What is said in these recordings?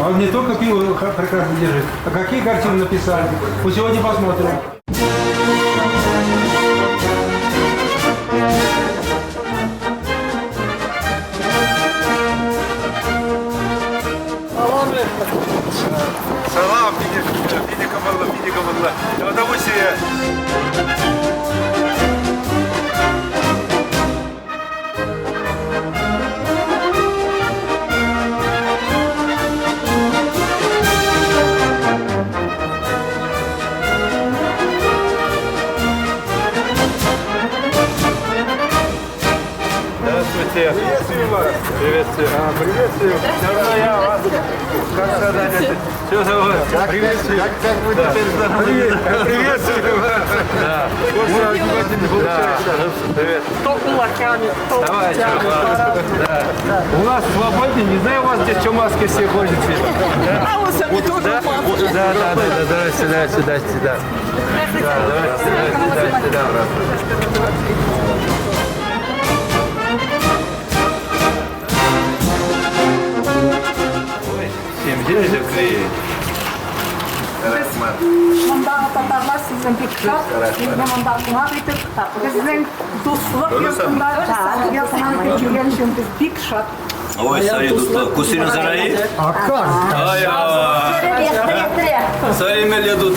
Он не только пиво прекрасно держит, а какие картины написали. Вот сегодня посмотрим. Салам, фидикамалла. Удовольствие. Здравствуйте. Приветствую вас. Приветствую. Приветствую. Давно я вас. Как всегда, все зовут? Приветствую. Как вы теперь здоровы? Приветствую вас. Да. Привет. То кулаками, то Давайте. Да. У нас свободнее, не знаю, у вас здесь что маски все ходят. А вы сами тоже Да, маски. да. Давай сюда. Да, давай сюда. Всем денежек клеит. Bundan Tatarlar sizin bir kitap, bundan buna bir kitap. Sizin dostluk yapımlar, yapılan bir gelişimiz bir kitap. Ой, смотри, тут кусырин зараи. А как? Ай, смотри, мелья тут.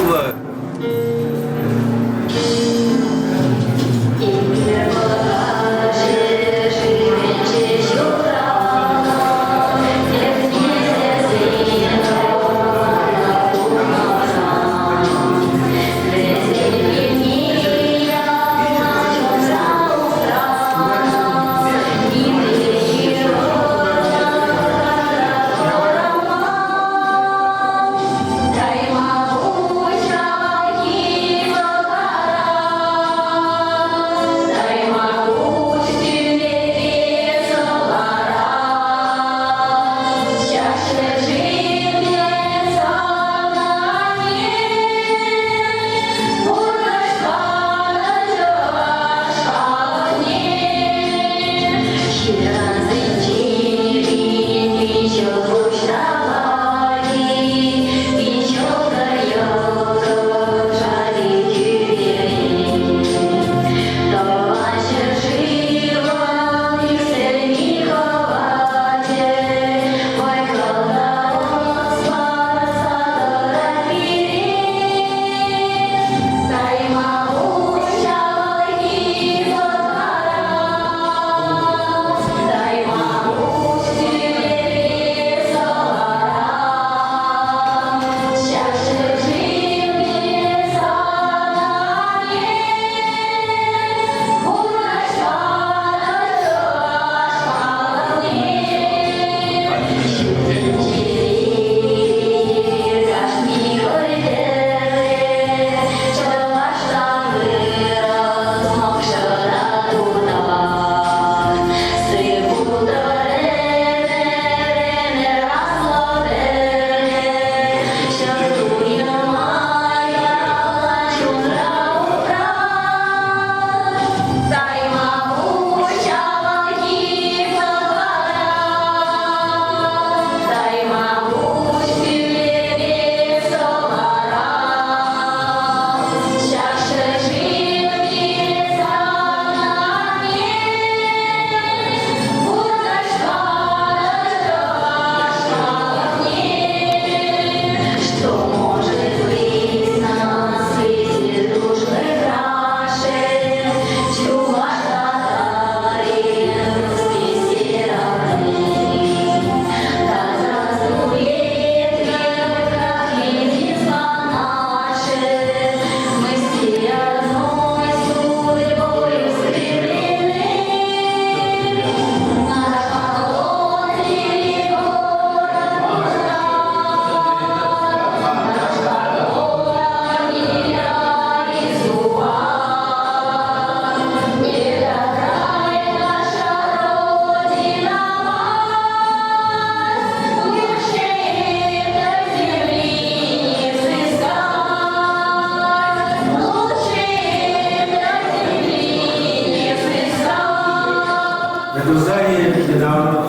Это здание недавно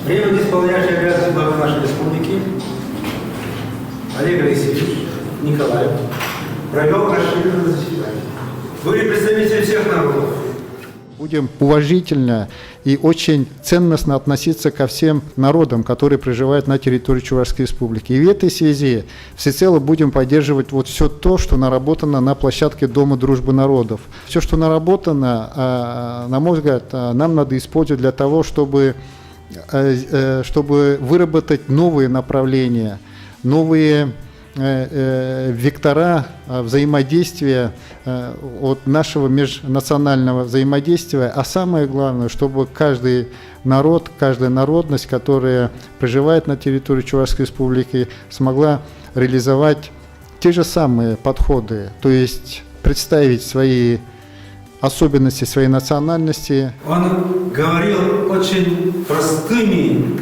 временно исполняющий обязанности главы нашей республики Олег Алексеевич Николаев провел расширенное заседание. Вы представители всех народов. Будем уважительно и очень ценностно относиться ко всем народам, которые проживают на территории Чувашской Республики. И в этой связи всецело будем поддерживать вот все то, что наработано на площадке Дома дружбы народов. Все, что наработано, на мой взгляд, нам надо использовать для того, чтобы выработать новые направления, новые вектора взаимодействия от нашего межнационального взаимодействия, а самое главное, чтобы каждый народ, каждая народность, которая проживает на территории Чувашской Республики, смогла реализовать те же самые подходы, то есть представить свои особенности, своей национальности. Он говорил очень простыми,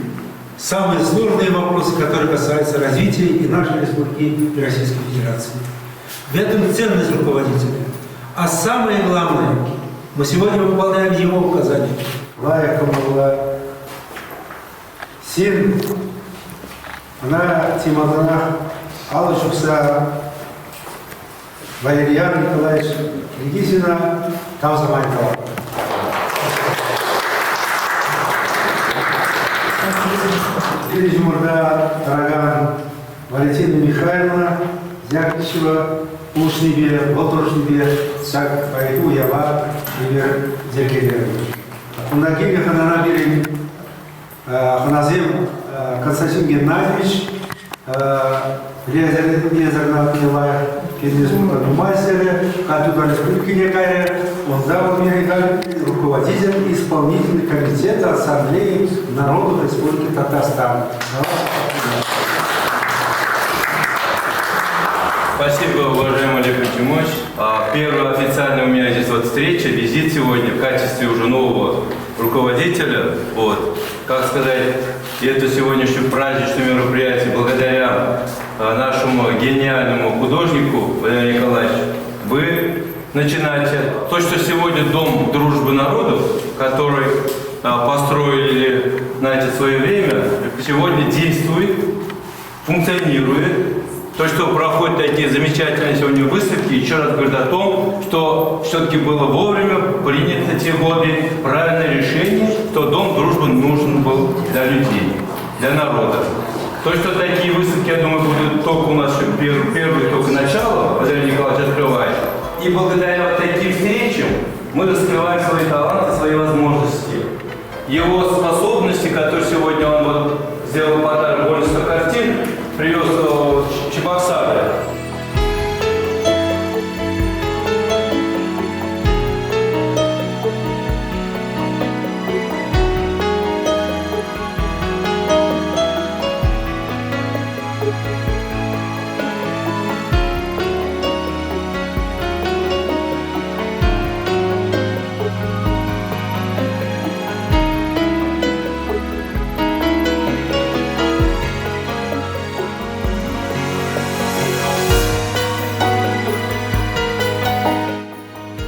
самые сложные вопросы, которые касаются развития и нашей республики, и Российской Федерации. В этом ценность руководителя. А самое главное, мы сегодня выполняем его указания. Лайкамалла, Син, она Тимадана, Алышевса, Валерьян Николаевич, Регизина, Тавзамайкова. Мурда, Тараган, Валентина Михайловна, Зякичева, Ушнибе, Болтошнибе, Сак, Пайду, Ява, Ибер, Зергелер. Унагига Хананабирин, Ханазем, Константин Геннадьевич, Лезерна Пилая, Кирилловна Думайсере, Катюка Республики Некая, он дал руководитель исполнительного комитета Ассамблеи народов Республики Татарстан. Спасибо, уважаемый Олег Кучимович. Первая официальная у меня здесь вот встреча, визит сегодня в качестве уже нового руководителя. Вот. Как сказать, это сегодняшнее праздничное мероприятие благодаря нашему гениальному художнику Валерию Николаевичу. Вы начинаете то, что сегодня Дом дружбы народов, который построили, знаете, в свое время, сегодня действует, функционирует. То, что проходят такие замечательные сегодня выставки, еще раз говорит о том, что все-таки было вовремя принято те годы правильное решение, что Дом дружбы нужен был для людей, для народа. То, что такие выставки, я думаю, будут только у нас первые только начало, Валерий Николаевич открывает. И благодаря вот таким встречам мы раскрываем свои таланты, свои возможности. Его способности, которые сегодня он вот сделал подарок более 100 картин, привез в Чебоксары.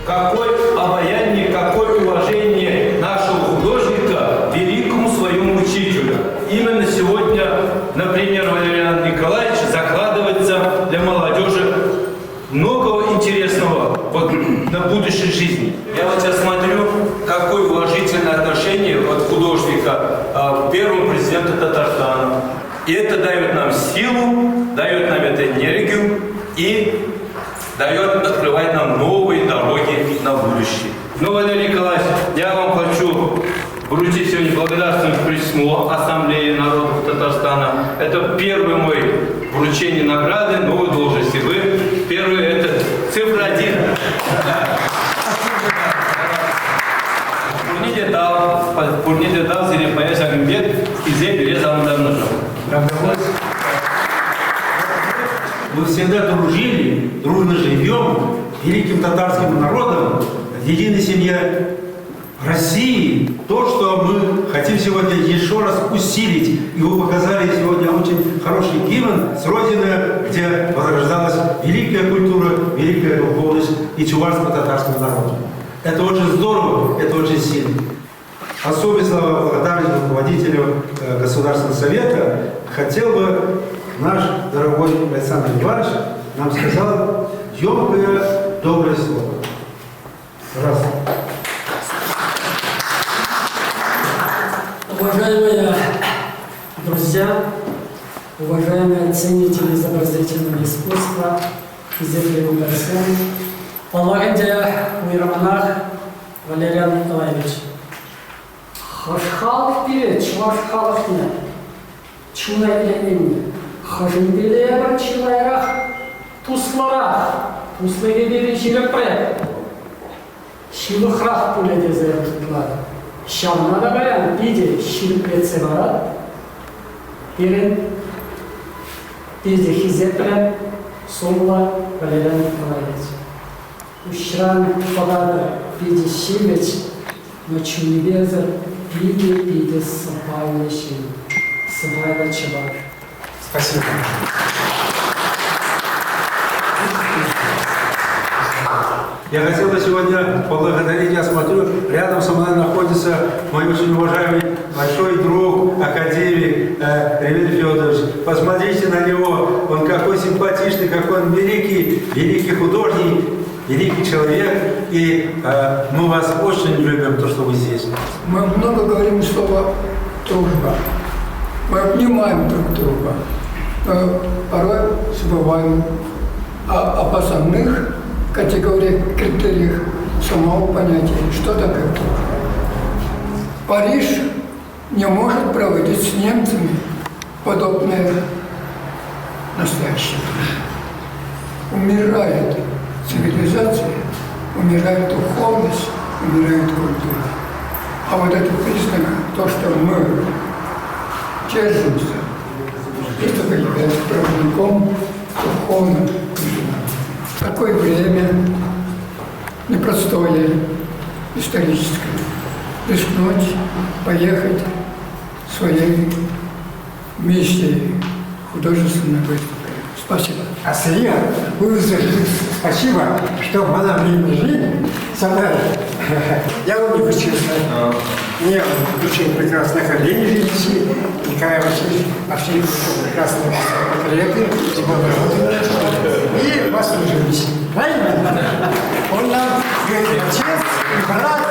Какое обаяние, какое уважение нашего художника великому своему учителю. Именно сегодня, например, Валерий Николаевич закладывается для молодежи много интересного вот, на будущей жизни. Я вот сейчас смотрю, какое уважительное отношение от художника к первому президенту Татарстана. И это дает нам силу, дает нам эту энергию и открывает нам новые дороги на будущее. Ну, Валерий Николаевич, я вам хочу вручить сегодня благодарственное письмо Ассамблеи народов Татарстана. Это первое мое вручение награды, новой должности. Вы первый, это цифра 1. Пурниде дал Зерепая Сагимбет и Зебеле Замдарнажа. Мы всегда дружили, дружно живем, великим татарским народом, в единой семье России. То, что мы хотим сегодня еще раз усилить, и вы показали сегодня очень хороший гимн с Родины, где возрождалась великая культура, великая духовность и чувашско-татарского народа. Это очень здорово, это очень сильно. Особые слова благодарности руководителю Государственного совета хотел бы наш дорогой Александр Иванович нам сказал емкое доброе слово. Раз. Уважаемые друзья, уважаемые ценители изобразительного искусства, зрители Угарсен, Палагандия Уираманах Валериан Николаевич. Хашхал вперед, чвашхалов нет. Чуна или имя. Хажинбелея чилайрах, тусларах, тусларебери чилепре. Шилухрах пуледе зерклада. Şamlara bayan bir şirketse var, bir de hizmetle sonla Valerian Nikolaevich. Uşran kadar bir de şirket, maçını bezer, bir de sapaylaşın, sapaylaşılar. Спасибо. Я хотел бы сегодня поблагодарить, я смотрю, рядом со мной находится мой очень уважаемый большой друг, академик Ремиль Федорович. Посмотрите на него, он какой симпатичный, какой он великий художник, великий человек. И мы вас очень любим, то, что вы здесь. Мы много говорим слово «дружба». Мы обнимаем друг друга. Но порой забываем о основных категориях, критериях самого понятия, что такое дружба. Париж не может проводить с немцами подобное настоящее. Умирает цивилизация, умирает духовность, умирает культура. А вот это признак, то, что мы держимся, это является проводником духовным. Такое время непростое, историческое. Рискнуть, поехать в своей миссии художественной выставки. Спасибо. Асия, вы спасибо, что в моем времени собрали. Я у них учился. Мне очень прекрасных оленей видите. Николай Васильевич, пошли прекрасные портреты. И вас служились. Правильно? Он нам говорит, отец, и брат,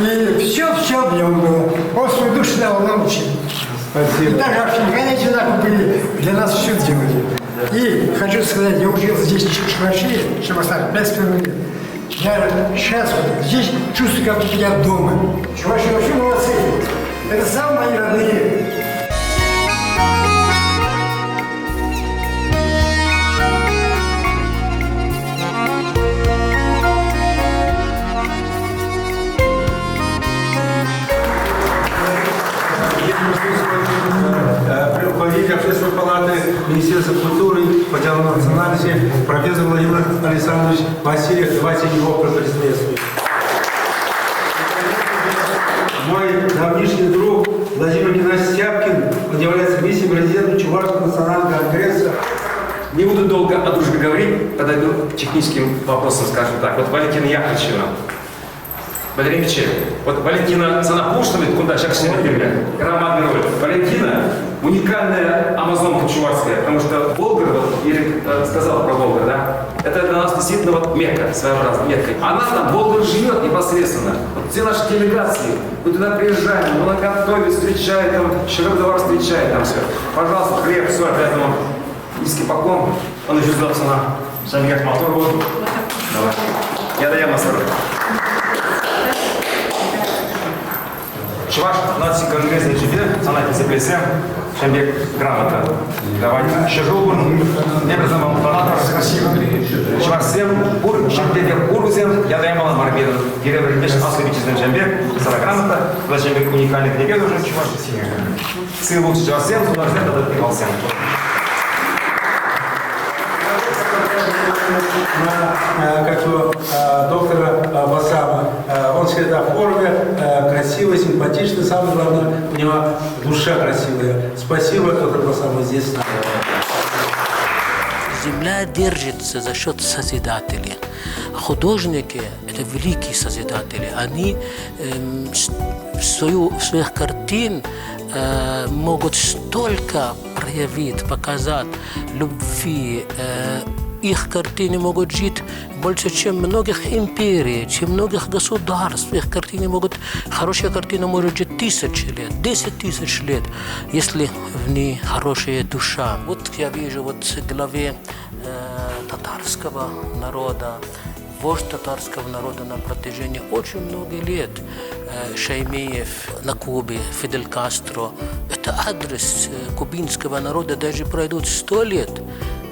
и все в нем было. Он свою душу дал нам учить. Спасибо. И даже Африканцы были, для нас все делали. И хочу сказать, я учился здесь чуть вообще, чтобы остаться 5 лет. Я сейчас вот здесь чувствую, как будто я дома. Чуваши вообще молодцы. Это самые мои родные. Руководитель Общественной палаты Министерства культуры по делам национальности профессор Владимир Александрович Васильев. Давайте его поприветствуем. Мой давнишний друг Владимир Геннадьевич Тяпкин, он является вице-президентом Чувашского национального конгресса. Не буду долго о дружбе говорить, подойду к техническим вопросам, скажем так. Вот Валентина Яковлевичева. Валерий Ильич, вот Валентина Санапушна, куда сейчас все например, громадная роль. Валентина уникальная амазонка чувашская, потому что Болгар, вот Ирик сказал про Болгар, да, это для нас действительно вот Мекка, своеобразная Мекка. Она там, Болгар живет непосредственно. Вот все наши делегации, мы туда приезжаем, мы готовим, встречаем, там, Широкдовар встречает, там все. Пожалуйста, хлеб, все, поэтому низкий поклон. Он еще сдался на Шамигат мотор воду. Давай. Я даю на сорок. Чуваш, наци конгресс нечебе, санати заплесем, Шамбек грамота. Давайте. Шажулбурн, небезумно планатор, красиво. Чуваш всем, бур, Шамбек урузем, я даю мало марбедан. Геревер меш аслабичизный Шамбек, сара грамота, Шамбек уникальный книга уже Чуваш синяя. Сын лучше Чуваш всем, туда всем, тогда пивал всем. Как доктора Басама. Он всегда в форме, красивый, симпатичный, самое главное, у него душа красивая. Спасибо, доктор Басама, здесь с нами. Земля держится за счет созидателей. Художники – это великие созидатели. Они в своих картин могут столько проявить, показать любви. Их картины могут жить больше, чем многих империй, чем многих государств. Их картины могут, хорошая картина может жить 1000 лет, 10 тысяч лет, если в ней хорошая душа. Вот я вижу вот в главе татарского народа, вождь татарского народа на протяжении очень многих лет, Шаймиев на Кубе, Фидель Кастро. Это адрес кубинского народа, даже пройдут 100 лет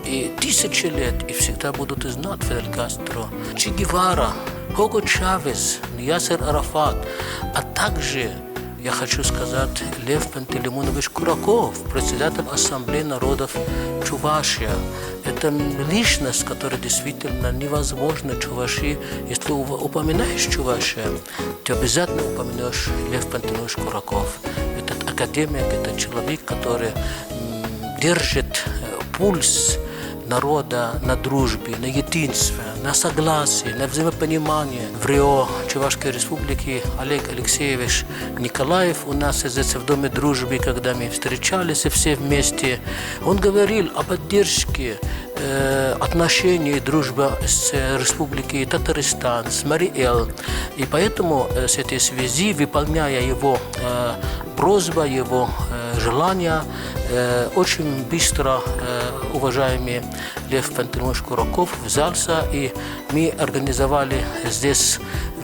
и 1000 лет, и всегда будут знать Фидель Кастро, Че Гевара, Хуго Чавес, Ясер Арафат, а также я хочу сказать Лев Пантелеймонович Кураков, председатель Ассамблеи народов Чувашия. Это личность, которая действительно невозможна Чувашии. Если упоминаешь Чувашия, ты обязательно упомянешь Лев Пантелеймонович Кураков. Этот академик, это человек, который держит пульс народа на дружбе, на единстве, на согласии, на взаимопонимании. В Рио Чувашской республики Олег Алексеевич Николаев у нас здесь в Доме дружбы, когда мы встречались все вместе, он говорил о поддержке отношений и дружбы с республикой Татарстан, с Мариэл. И поэтому с этой связи, выполняя его просьбу, его желания, очень быстро уважаемый Лев Пантелеймонович Кураков взялся, и мы организовали здесь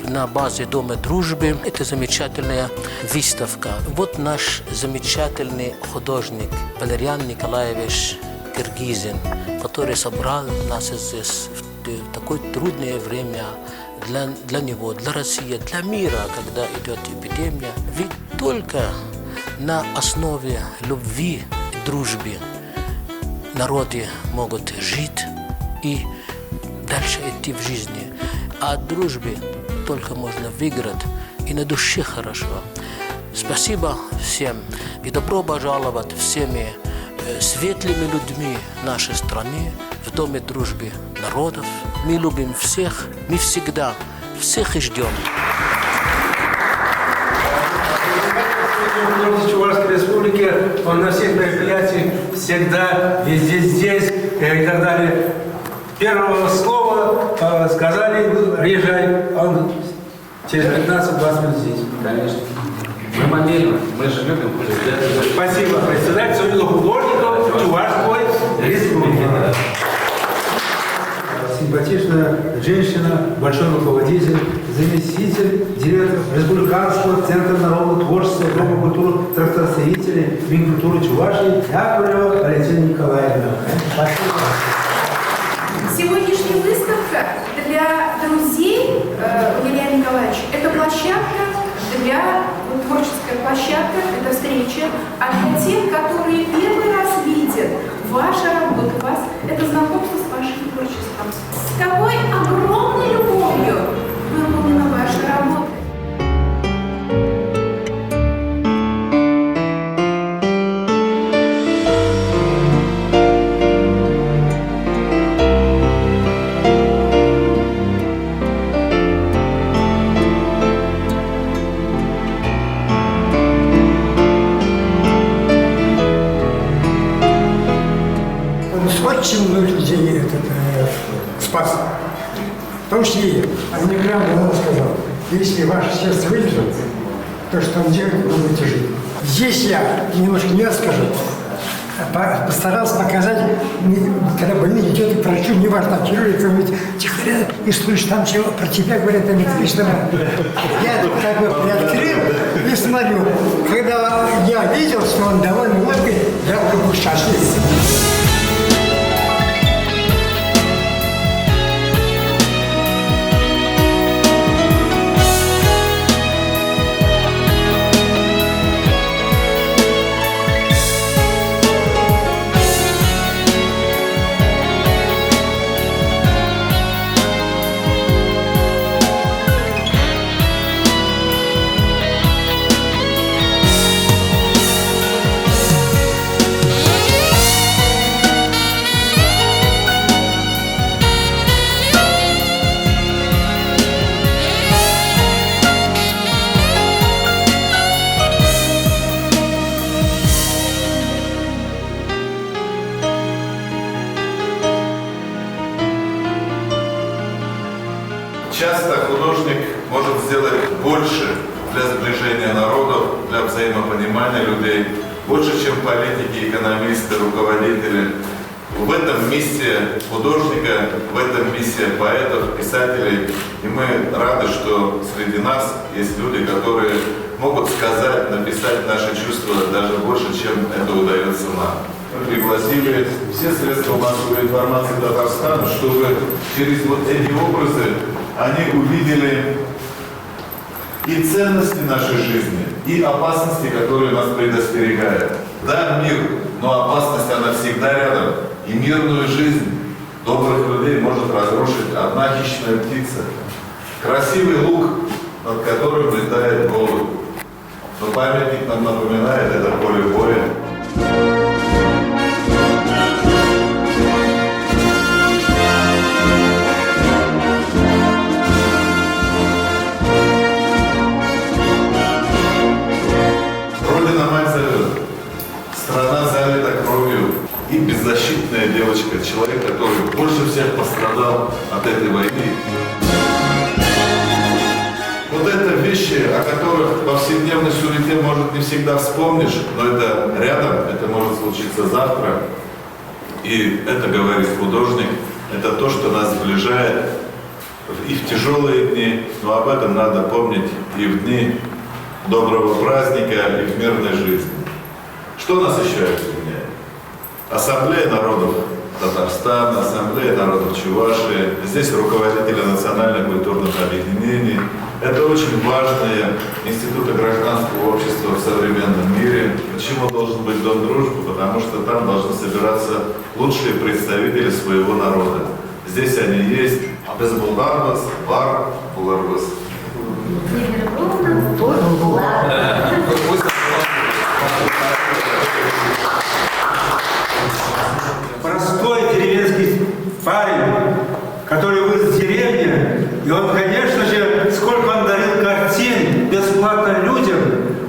на базе Дома дружбы. Это замечательная выставка. Вот наш замечательный художник Валерьян Николаевич Киргизин, который собрал нас здесь в такое трудное время для него, для России, для мира, когда идет эпидемия. Ведь только на основе любви и дружбы народы могут жить и дальше идти в жизни. А от дружбы только можно выиграть, и на душе хорошо. Спасибо всем и добро пожаловать всеми светлыми людьми нашей страны в Доме дружбы народов. Мы любим всех, мы всегда всех и ждем. В Чувашской республике он на всех мероприятиях всегда, везде здесь и так далее. Первого слова сказали, приезжай, он через 15-20 минут здесь. Конечно. Мы мобильны, мы же любим. Спасибо, председатель Союза художников Чувашской республики. Симпатичная женщина, большой руководитель, заместитель директора Республиканского центра народного творчества, Дома культуры тракторостроителей, Минкультуры Чувашии Яковлева Валентина Николаевна. Спасибо. Сегодняшняя выставка для друзей Валерия Николаевича – это площадка творческая площадка, это встреча, а для тех, которые первый раз видят ваши работы, это знакомство с вашим творчеством. С какой огромной любовью выполнена ваша работа. Очень много людей спас. В том числе, мне прямо сказал, если ваше сердце выдержит, то, что он делает, вы будете жить. Здесь я немножко не расскажу. Постарался показать, когда больной идет к врачу, неважно, там хирург, тихо, и слышишь, там чего про тебя говорят, там отлично. Я как бы приоткрыл и смотрю. Когда я видел, что он довольно улыбкой, я уже был счастлив. часто художник может сделать больше для сближения народов, для взаимопонимания людей, больше, чем политики, экономисты, руководители. В этом миссия художника, в этом миссия поэтов, писателей. И мы рады, что среди нас есть люди, которые могут сказать, написать наши чувства даже больше, чем это удается нам. Мы пригласили все средства массовой информации Татарстана, чтобы через вот эти образы они увидели и ценности нашей жизни, и опасности, которые нас предостерегают. Да, мир, но опасность, она всегда рядом. И мирную жизнь добрых людей может разрушить одна хищная птица. Красивый лук, над которым летает голубь. Но памятник нам напоминает это поле боя. Родина-мать зовет. Страна залита кровью. И беззащитная девочка, человек, который больше всех пострадал от этой войны. Вот это вещи, о которых в повседневной суете, может, не всегда вспомнишь, но это рядом, это может случиться завтра. И это говорит художник, это то, что нас сближает и в тяжелые дни, но об этом надо помнить и в дни доброго праздника, и в мирной жизни. Что нас еще объединяет? Ассамблея народов Татарстана, Ассамблея народов Чувашии, здесь руководители национально-культурных объединений. Это очень важные институты гражданского общества в современном мире. Почему должен быть Дом дружбы? Потому что там должны собираться лучшие представители своего народа. Здесь они есть. Безбулдарбас, бар, буларбас. Простой деревенский парень, который вырос в деревне, и он, конечно же, сколько он дарил картин бесплатно людям,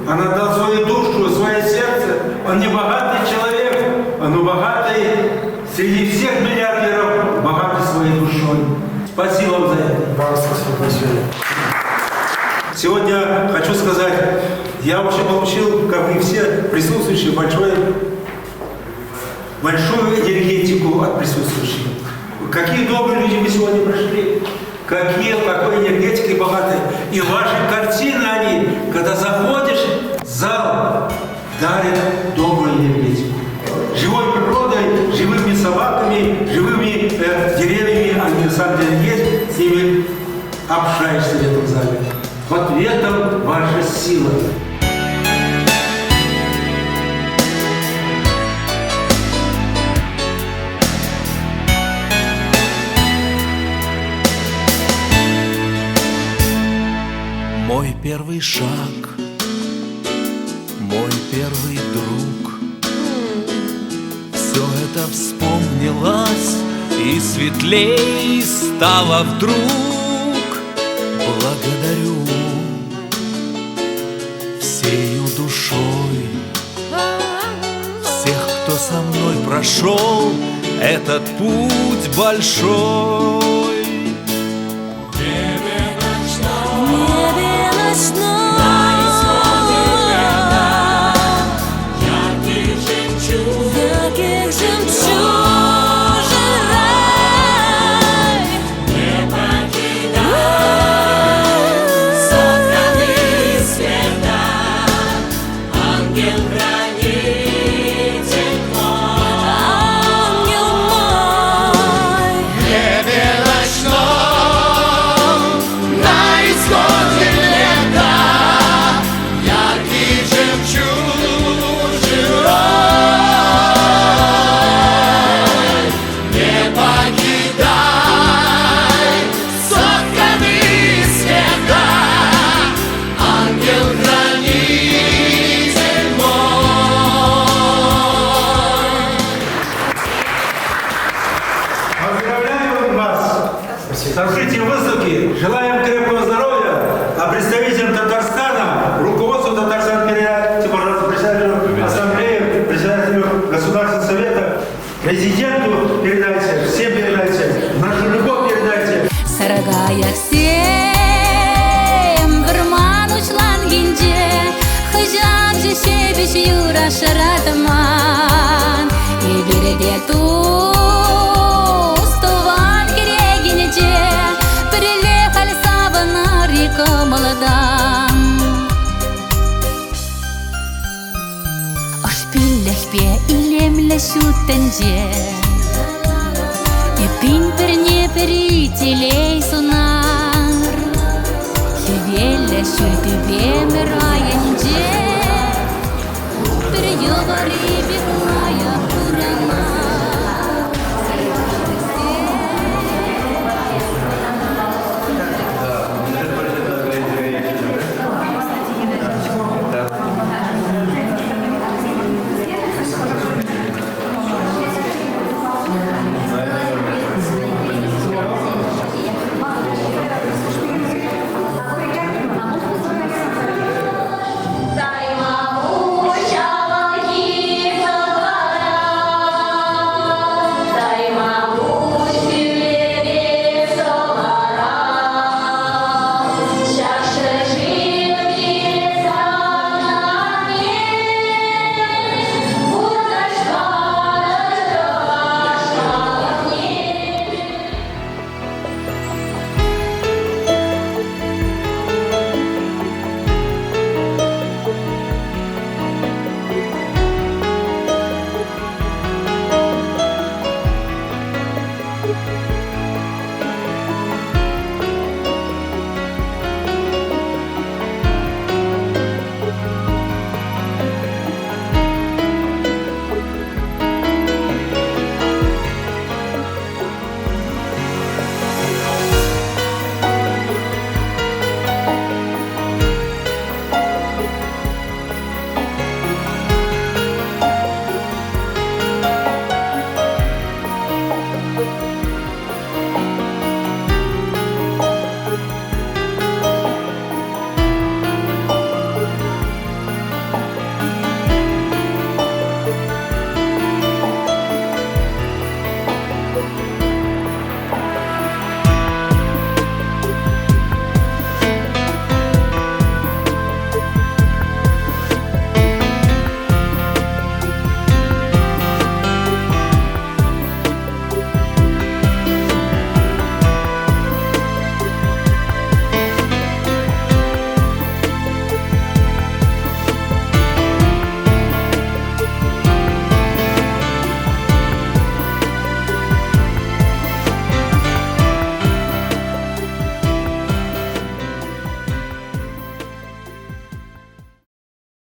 он отдал свою душу, свое сердце. Он не богатый человек, он богатый среди всех миллиардеров, богатый своей душой. Спасибо вам за это. Сегодня хочу сказать, я вообще получил, как и все присутствующие, большую энергетику от присутствующих. Какие добрые люди мы сегодня прошли, какой энергетикой богатые. И ваши картины, они, когда заходишь в зал, дарят добрую энергетику. Живой природой, живыми собаками, живыми деревьями, они на самом деле есть, с ними общаешься в этом зале. Вот в этом ваша сила. Мой первый шаг, мой первый друг. Все это вспомнилось и светлей стало вдруг. Благодарю всею душой всех, кто со мной прошел этот путь большой. Небе Аяқсем вырман учлан гинже Хыжак же шебеш юра шаратман И береде тустуван керегинеже Прилехали савана река молодам Ошпиллехпе илемле шутенже Епин перне перителей сонар Хевеле шуты бемера